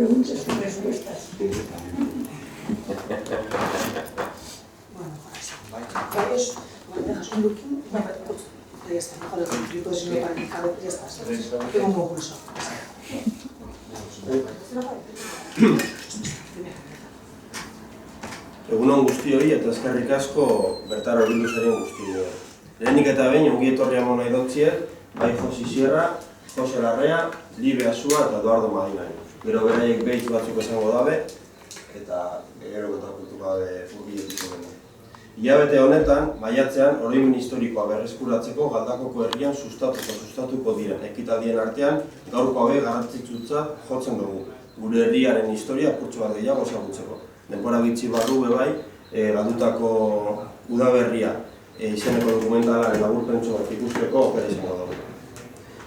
preguntas y respuestas. Bueno, varios, cuando dejas un booking, ya está, mejor el conflicto, si no planificado, ya está. Tengo un buen pulso. Egunon guztioi eta eskerrik asko bertara hurbildu zaren guztioi. Lehenik eta behin ongi etorri amon nahi dutziet, bai Josi Sierra, Jose Larrea, Libe Asua eta Eduardo Madinari. Gero beraiek behitz batzuk esango dabe, eta gero kontakutuko dabe furbiletuko dena. Hilabete honetan, maiatzean, oroimen historikoa berreskuratzeko Galdakoko herrian sustatuko diren ekitaldien artean, gaurko hauek garrantzitsutzat jotzen dugu. Gure herriaren historia apurtxo bat gehiago ezagutzeko. Denbora gitxi barru bebai, galdutako udaberria izeneko dokumentalaren laburpentso bat ikusteko aukera izango dugu.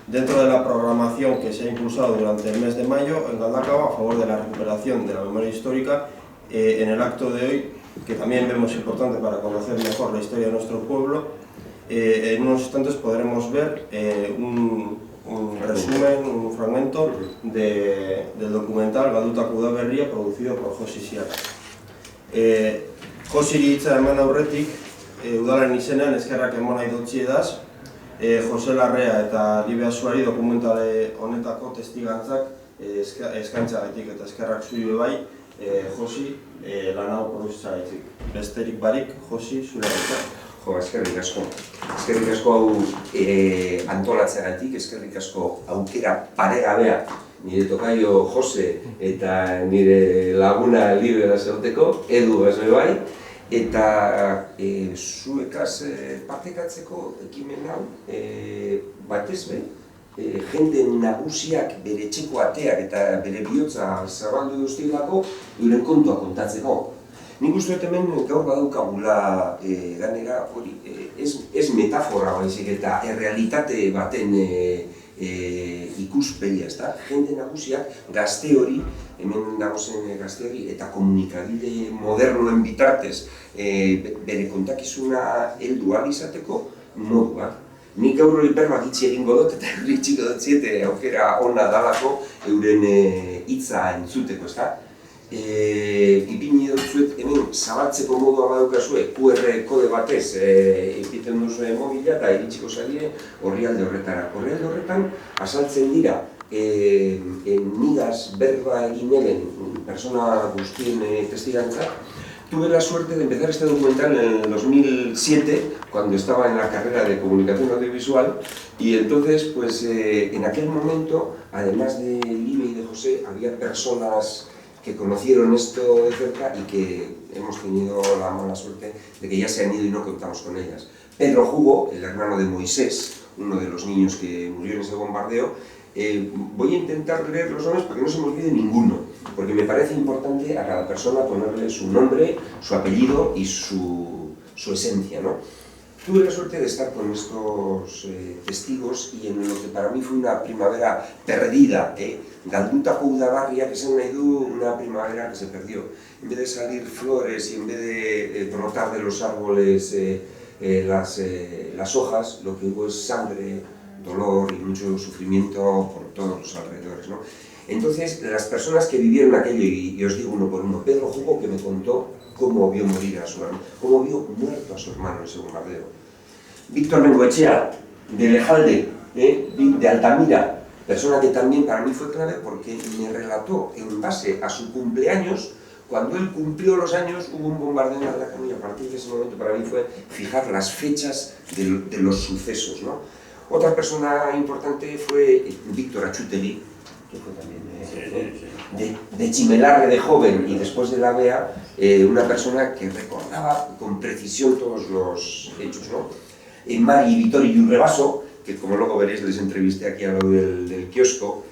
Dentro de la programación que se ha impulsado durante el mes de mayo en Galdakao a favor de la recuperación de la memoria histórica, en el acto de hoy, que también vemos importante para conocer mejor la historia de nuestro pueblo, en unos instantes podremos ver un resumen, un fragmento del documental Galdutako udaberria producido por Josi Sierra. Josiri hitza eman aurretik, udalaren izenean eskerrak emon nahi dutziedaz, Jose Larrea eta Libe Asuari dokumentale honetako testigantzak eskaintzagatik eta eskerrak zui bebai, Josi, lan hau produzitzagatik. Besterik barik, Josi, zure gaita. Jo, eskerrik asko. Eskerrik asko hau antolatzeagatik, eskerrik asko aukera paregabea nire tokaio Jose eta nire laguna Libe egoteko, Edu bai, eta zuekaz partekatzeko ekimen hau batez be, jende nagusiak bere etxeko ateak eta bere bihotza zabaldu duztilako euren kontua kontatzeko. Nik uste dut hemen gaur badaukagula ganera hori, ez metafora baizik eta errealitate baten ikuspegia, ezta? Jende nagusiak gazte hori, hemen dagozen gazte hori eta komunikabide modernoen bitartez bere kontakizuna heldu ahal izateko moduak. Nik gaur hiperbak itxi egingo dut eta itxiko dut ziete aukera ona dalako euren hitza entzuteko, ezta? Ipini dut hemen zabaltzeko modua badaukazue QR kode batez ipiten duzue mobila eta iritsiko zarie orrialde horretara. Orrialde horretan azaltzen dira nigaz berba egin eben persona guztien testigantzak. Tuve la suerte de empezar este documental en el 2007, cuando estaba en la carrera de comunicación audiovisual, y entonces, pues, en aquel momento, además de Libe y de José, había personas que conocieron esto de cerca y que hemos tenido la mala suerte de que ya se han ido y no contamos con ellas. Pedro Hugo, el hermano de Moisés, uno de los niños que murió en ese bombardeo, voy a intentar leer los nombres para que no se me olvide ninguno, porque me parece importante a cada persona ponerle su nombre, su apellido y su esencia, ¿no? Tuve la suerte de estar con estos testigos y en lo que para mí fue una primavera perdida, Galdutako udaberria, que se me dio una primavera que se perdió. En vez de salir flores y en vez de brotar de los árboles las hojas, lo que hubo es sangre, dolor y mucho sufrimiento por todos los alrededores, ¿no? Entonces, las personas que vivieron aquello, y os digo uno por uno, Pedro Hugo, que me contó cómo vio morir a su hermano, cómo vio muerto a su hermano en ese bombardeo. Víctor Bengoechea, de Lejalde, de Altamira, persona que también para mí fue clave porque me relató en base a su cumpleaños. Cuando él cumplió los años, hubo un bombardeo en Galdakao y a partir de ese momento para mí fue fijar las fechas de los sucesos, ¿no? Otra persona importante fue Víctor Achuteli, que fue también de Chimelarre de joven y después de la BEA, una persona que recordaba con precisión todos los hechos, ¿no? Mari Vittori Yurrebaso, que como luego veréis les entrevisté aquí al lado del kiosco.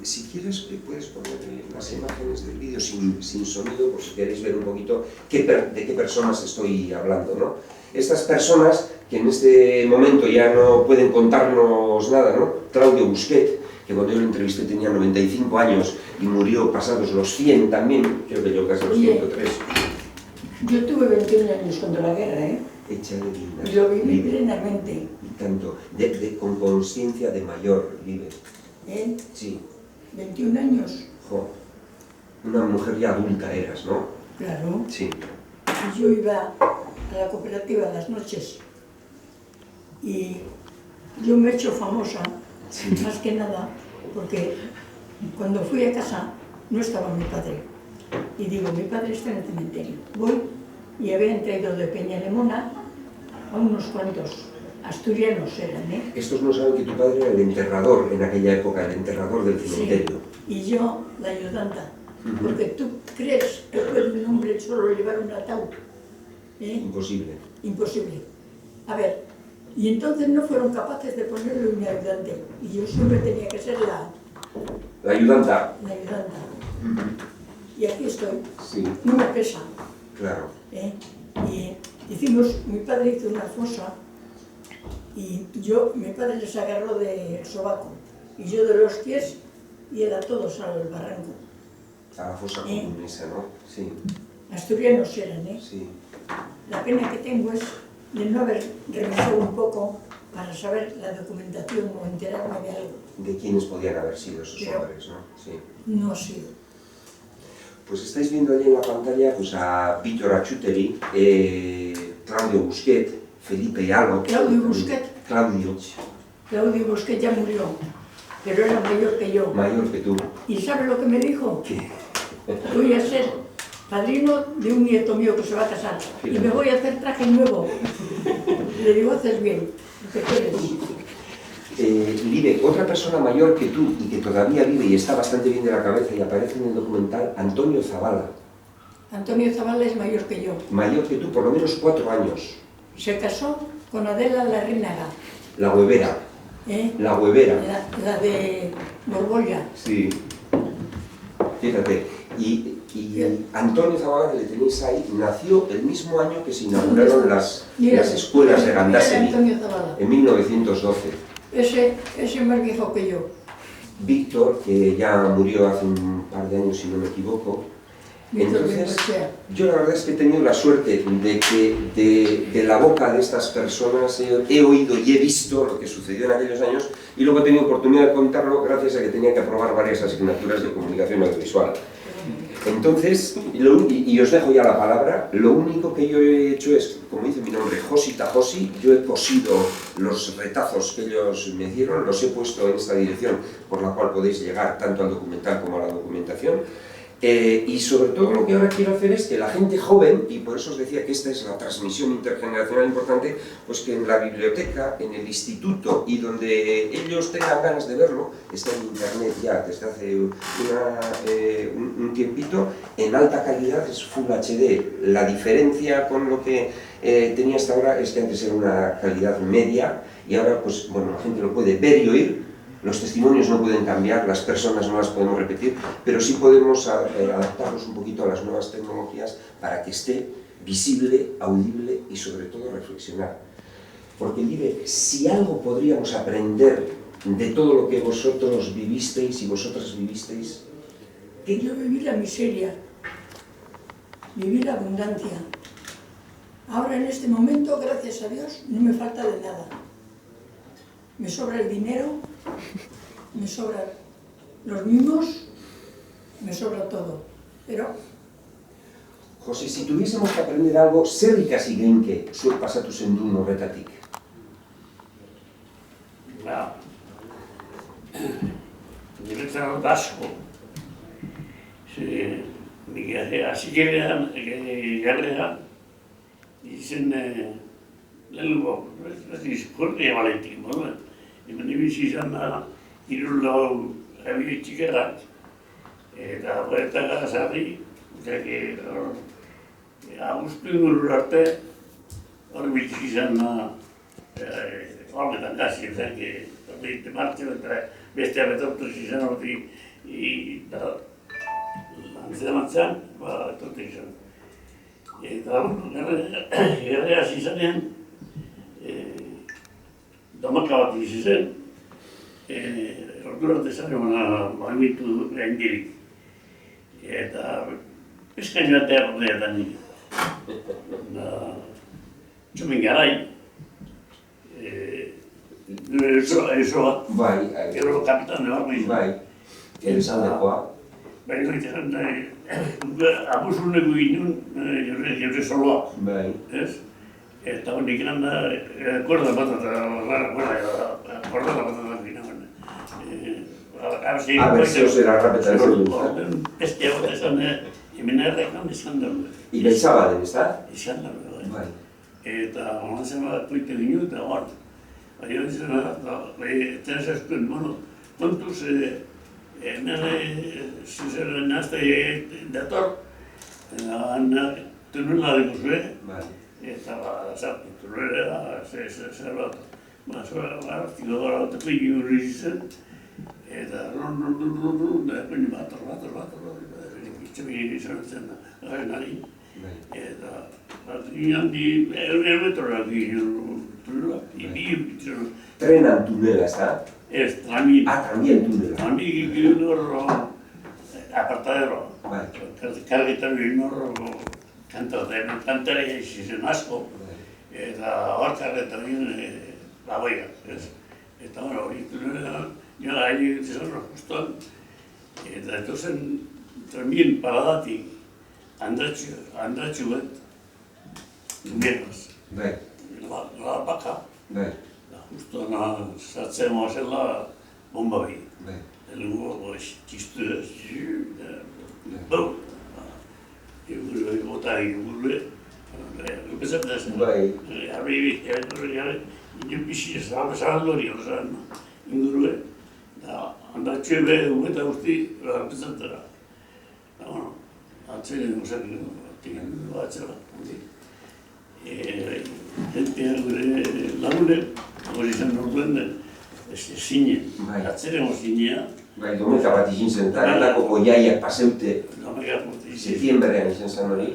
Si quieres, puedes poner las imágenes del vídeo sin sonido, por si queréis ver un poquito de qué personas estoy hablando, ¿no? Estas personas que en este momento ya no pueden contarnos nada, ¿no? Claudio Busquet, que cuando yo lo entrevisté tenía 95 años y murió pasados los 100 también, creo que yo casi los 103. Yo tuve 21 años contra la guerra, Échale vida. Y lo viví plenamente. Y tanto, con conciencia de mayor, Libe. ¿Eh? Sí. 21 años. Jo, una mujer ya adulta eras, ¿no? Claro. Sí. Y yo iba a la cooperativa a las noches y yo me he hecho famosa, Sí. más que nada, porque cuando fui a casa no estaba mi padre. Y digo, mi padre está en el cementerio. Voy y habían traído de Peñalemona a unos cuantos asturianos eran, ¿eh? Estos no saben que tu padre era el enterrador en aquella época, el enterrador del cementerio. Sí. Y yo, la ayudanta. Ujú. Porque tú crees que puede un hombre solo llevar un ataúd. ¿Eh? Imposible. Imposible. A ver, y entonces no fueron capaces de ponerle un ayudante. Y yo siempre tenía que ser la La ayudanta. ayudanta. Y aquí estoy. Sí, No me pesa. claro. ¿Eh? Y hicimos, mi padre hizo una fosa y mi padre les agarró del sobaco y yo de los pies y él a todos al barranco. A la fosa común esa, ¿no? Sí, Asturianos eran, ¿eh? sí. La pena que tengo es de no haber revisado un poco para saber la documentación o enterarme de algo. De quiénes podían haber sido esos Pero- hombres, ¿no? Sí. No ha sido. Pues estáis viendo allí en la pantalla pues, a Víctor Achuteri, Claudio Busquet, Felipe Halo. Claudio Busquet. Claudio, Busquet ya murió, pero era mayor que yo. mayor que tú. ¿Y sabe lo que me dijo? ¿Qué? Voy a ser padrino de un nieto mío que se va a casar y me voy a hacer traje nuevo. Le digo, haces bien, lo que quieres. Vive otra persona mayor que tú y que todavía vive y está bastante bien de la cabeza y aparece en el documental, Antonio Zavala. Antonio Zavala es mayor que yo. Mayor que tú, por lo menos 4 años. Se casó con Adela Larrínaga, La huevera. ¿eh? La huevera. La de Borbolla. Sí. Fíjate. Y Antonio Zavala, que le tenéis ahí, nació el mismo año que se inauguraron las escuelas de Gandásegui, Antonio Zavala. en 1912. Ese es más viejo que yo. Víctor, que ya murió hace un par de años, si no me equivoco. Víctor Entonces, Bengoechea. yo la verdad es que he tenido la suerte de que de la boca de estas personas he oído y he visto lo que sucedió en aquellos años y luego he tenido oportunidad de contarlo gracias a que tenía que aprobar varias asignaturas de comunicación audiovisual. Entonces, y os dejo ya la palabra, lo único que yo he hecho es, como dice mi nombre, Josi Tajosi, yo he cosido los retazos que ellos me dieron, los he puesto en esta dirección por la cual podéis llegar tanto al documental como a la documentación. Y sobre todo lo que ahora quiero hacer es que la gente joven, y por eso os decía que esta es la transmisión intergeneracional importante, pues que en la biblioteca, en el instituto y donde ellos tengan ganas de verlo, está en internet ya desde hace un tiempito, en alta calidad, es Full HD. La diferencia con lo que tenía hasta ahora es que antes era una calidad media y ahora pues bueno, la gente lo puede ver y oír. Los testimonios no pueden cambiar, las personas no las podemos repetir, pero sí podemos adaptarnos un poquito a las nuevas tecnologías para que esté visible, audible y sobre todo reflexionar. Porque mire, si algo podríamos aprender de todo lo que vosotros vivisteis y vosotras vivisteis, Que yo viví la miseria, viví la abundancia. Ahora en este momento, gracias a Dios, no me falta de nada. Me sobra el dinero, me sobran los mimos, me sobra todo. Pero José, si tuviésemos que aprender algo, zer ikasi genke zuek pasatu zendun horretatik. Niretzat asko. Hasi gerean, garrean, izen lehenko, Jorge Valentin, hemen ibizi izan da, 3 abide txikerrak, eta horretara sarri, Agustin urur arte, hor bizik izan da, horretan gazi, horretan martxan, eta bestea betortuz izan horretik, eta lantzematzen, etorte izan. Eta gerra hasi izanean, damaka bat bizi zen, ordura arte zareman bamitu gaindirik. Eta eskaino eta errodeetan nik. Txumin garai, esoa, Bai, gero kapitan de barro izan. bai. Erizaldekoa. Baina egiten abusuneko ginen, jore soloa, Bai. ez? Eta honik da, kuerda patata ginen. Abertzeo zera rapetan ez dut. Beste hau da esan, hemen errekan eskandalu. Ibaizabalen, ez da? Eskandalu, Bai. eta honan zen bat poite ginen, eta hor. Baina zen bat, eta eskuen, kontuz, hemen zuzeren nazte dator, tunela dikuzue, eta sartu tunelera, zer bat, artiko gara bat egin hori zen, eta baina itxabini izan zen garen ari, eta ginen ermetrorak ginen tunela, Trenan tunela, ez da? ez, tramien. Tramien tunela. Tramien ginen hor apartadero. Bai. Kargetan ginen hor kantare zen asko, eta hor kargetan ginen baboiak, ez? Eta hori tunela, niola hain zen justuan, eta etozen tramien paradatik handatxu bat, numeraz. Bai. La baka. Bai. Justuan sartzen moazela bomba behi. Bai. Elengo txistu da, bau. Egurre, bota egurre. Gupezat da zen. Bai. Harri pixi zahaldu hori horrean ingurue. Handatxue behe eta guzti gupezat dara. Atzeren guzak batzera. Jentea gure lagune, hori zen norduen zinen. Atzeren zinea. Bai, domeka bat izin zen, eta galdako goiaiak paseute. Setiembrean izan zen hori.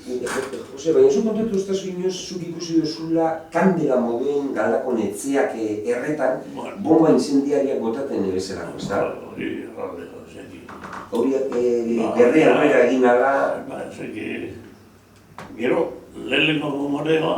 Jose, baina oso kontatu ustaz inoz zuk ikusi duzula kandela moduen galdako netzeak erretan bomba incendiariak botaten ebezelako, ez da? Hori erraldeko, zeki. Hori gerri aurrera egin ala... Zeki, gero, lehenengo morea,